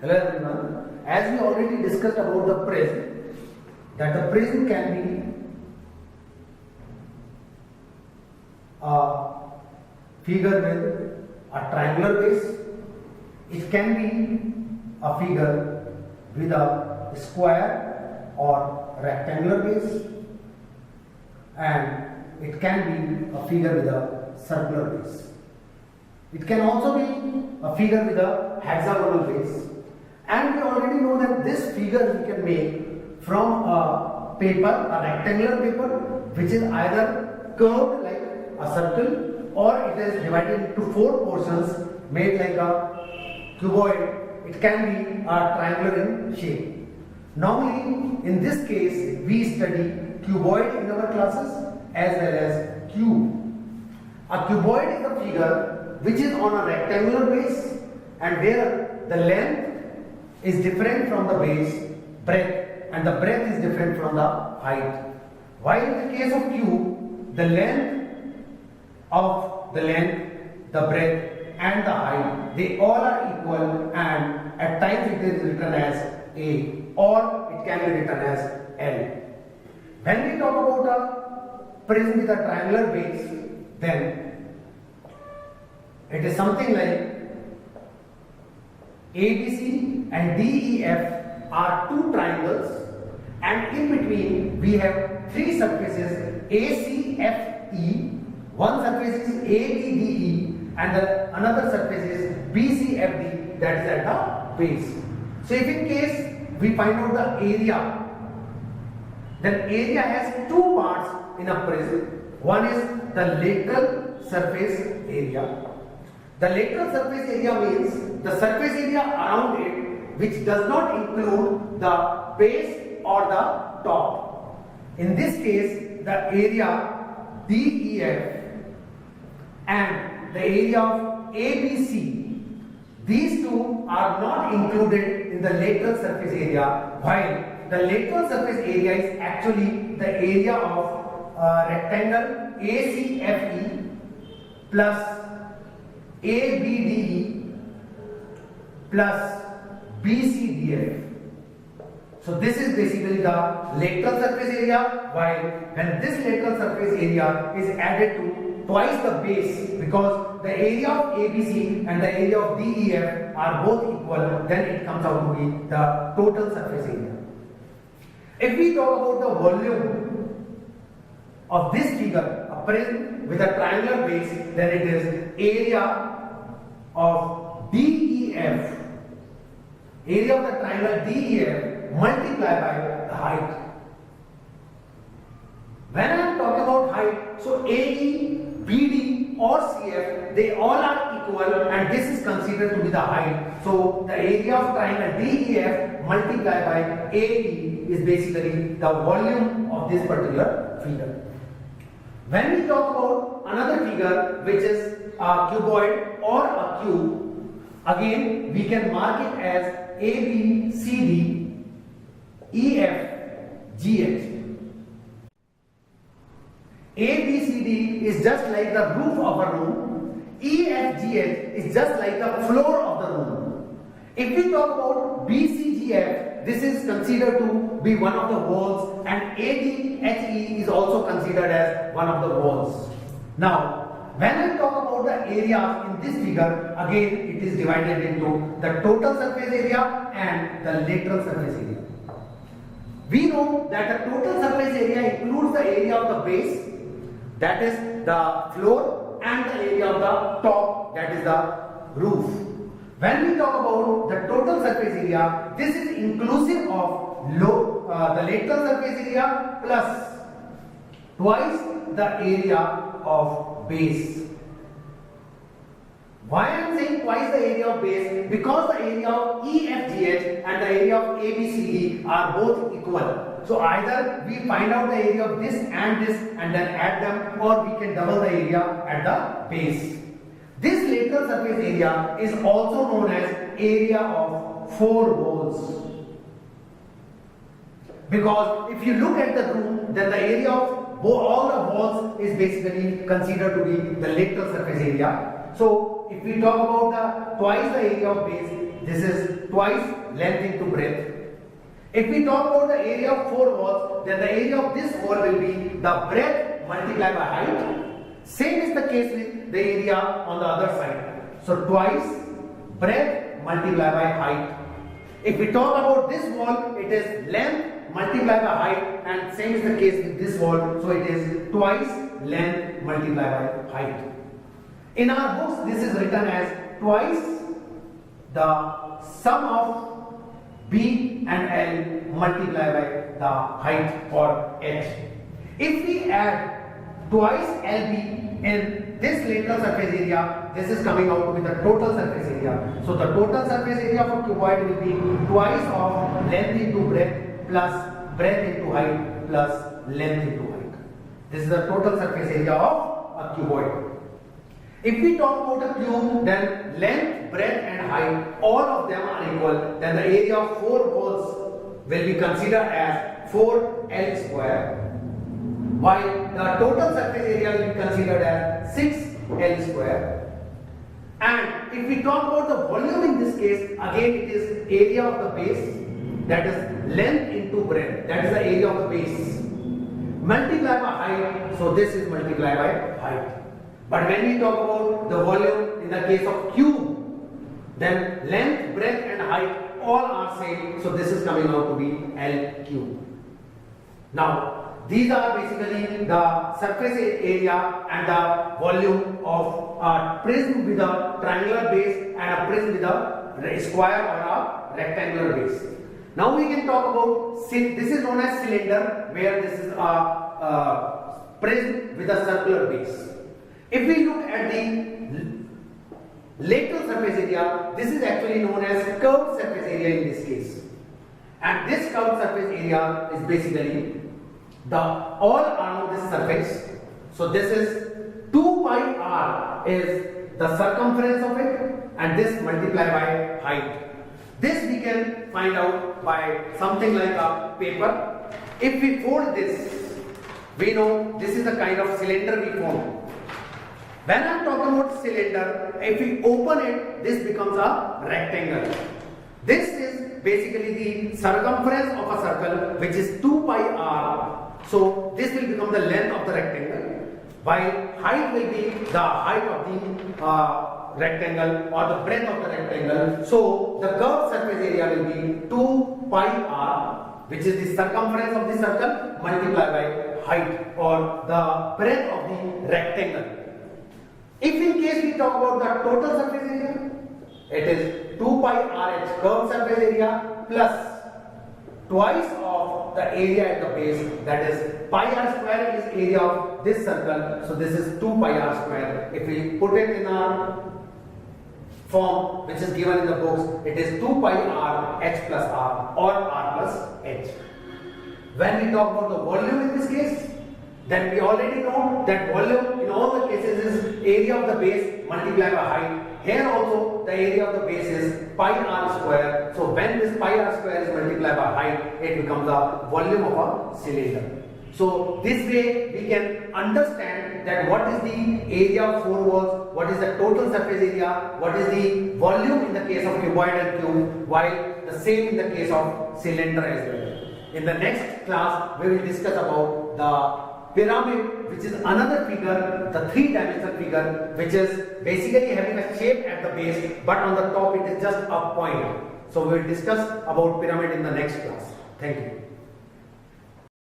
Hello everyone. As we already discussed about the prism, that the prism can be a figure with a triangular base. It can be a figure with a square or rectangular base, and it can be a figure with a circular base. It can also be a figure with a hexagonal base, and we already know that this figure we can make from a paper, a rectangular paper, which is either curved like a circle or it is divided into four portions made like a cuboid. It can be a triangular in shape. Normally, in this case, we study cuboid in our classes as well as cube. A cuboid is a figure which is on a rectangular base and where the length is different from the base breadth and the breadth is different from the height. While in the case of cube, the length, the breadth and the height, they all are equal, and at times it is written as A or it can be written as L. When we talk about a prism with a triangular base, then it is something like ABC and DEF are two triangles, and in between we have three surfaces ACFE. One surface is ABDE and another surface is BCFD, that is at the base. So if in case we find out the area, then area has two parts in a prism. One is the lateral surface area. The lateral surface area means the surface area around it which does not include the base or the top. In this case, the area DEF and the area of ABC, these two are not included in the lateral surface area, while the lateral surface area is actually the area of rectangle ACFE plus ABDE plus BCDF. So this is basically the lateral surface area, while when this lateral surface area is added to twice the base, because the area of ABC and the area of DEF are both equal, then it comes out to be the total surface area. If we talk about the volume of this figure, a prism with a triangular base, then it is area of DEF, area of the triangle DEF multiplied by the height. When I am talking about height, so AE, BD or CF, they all are equal, and this is considered to be the height. So the area of triangle DEF multiplied by AE is basically the volume of this particular figure. When we talk about another figure which is a cuboid or a cube, again we can mark it as ABCD EFGH. ABCD is just like the roof of a room. EFGH is just like the floor of the room. If we talk about BCGF, this is considered to be one of the walls, and ADHE is also considered as one of the walls. Now, when I talk about the area in this figure, again it is divided into the total surface area and the lateral surface area. We know that the total surface area includes the area of the base, that is the floor, and the area of the top, that is the roof. When we talk about the total surface area, this is inclusive of the lateral surface area plus twice the area of base. Why I am saying twice the area of base? Because the area of EFGH and the area of ABCD are both equal. So either we find out the area of this and then add them, or we can double the area at the base. This lateral surface area is also known as area of four walls. Because if you look at the room, then the area of all the walls is basically considered to be the lateral surface area. So if we talk about the twice the area of base, this is twice length into breadth. If we talk about the area of 4 walls, then the area of this wall will be the breadth multiplied by height. Same is the case with the area on the other side. So twice breadth multiplied by height. If we talk about this wall, it is length multiplied by height, and same is the case with this wall. So it is twice length multiplied by height. In our books, this is written as twice the sum of B and L multiplied by the height or h. If we add twice LB in this lateral surface area, this is coming out to be the total surface area. So the total surface area for cuboid will be twice of length into breadth plus breadth into height plus length into height. This is the total surface area of a cuboid. If we talk about a cube, then length, breadth and height, all of them are equal. Then the area of 4 walls will be considered as 4L square, while the total surface area will be considered as 6L square. And if we talk about the volume in this case, again it is area of the base, that is length into breadth, that is the area of the base, multiplied by height, so this is multiplied by height. But when we talk about the volume in the case of cube, then length, breadth and height all are same, so this is coming out to be L cube. Now, these are basically the surface area and the volume of a prism with a triangular base and a prism with a square or a rectangular base. Now we can talk about, this is known as cylinder, where this is a prism with a circular base. If we look at the lateral surface area, this is actually known as curved surface area in this case. And this curved surface area is basically all around this surface. So this is 2 pi r is the circumference of it, and this multiplied by height. This we can find out by something like a paper. If we fold this, we know this is the kind of cylinder we form. When I am talking about cylinder, if we open it, this becomes a rectangle. This is basically the circumference of a circle, which is 2 pi r. So this will become the length of the rectangle, while height will be the height of the rectangle or the breadth of the rectangle. So the curved surface area will be 2 pi r, which is the circumference of the circle multiplied by height or the breadth of the rectangle. If in case we talk about the total surface area, it is 2 pi rh curved surface area plus twice of the area at the base, that is pi r square is area of this circle, so this is 2 pi r square. If we put it in our form which is given in the books, it is 2 pi r h plus r or r plus h. When we talk about the volume in this case, then we already know that volume in all the cases is area of the base multiplied by height. Here also the area of the base is pi r square. So when this pi r square is multiplied by height, it becomes the volume of a cylinder. So this way we can understand that what is the area of 4 walls, what is the total surface area, what is the volume in the case of cuboid and cube, while the same in the case of cylinder as well. In the next class, we will discuss about the pyramid, which is another figure, the 3-dimensional figure, which is basically having a shape at the base, but on the top it is just a point. So we will discuss about pyramid in the next class. Thank you.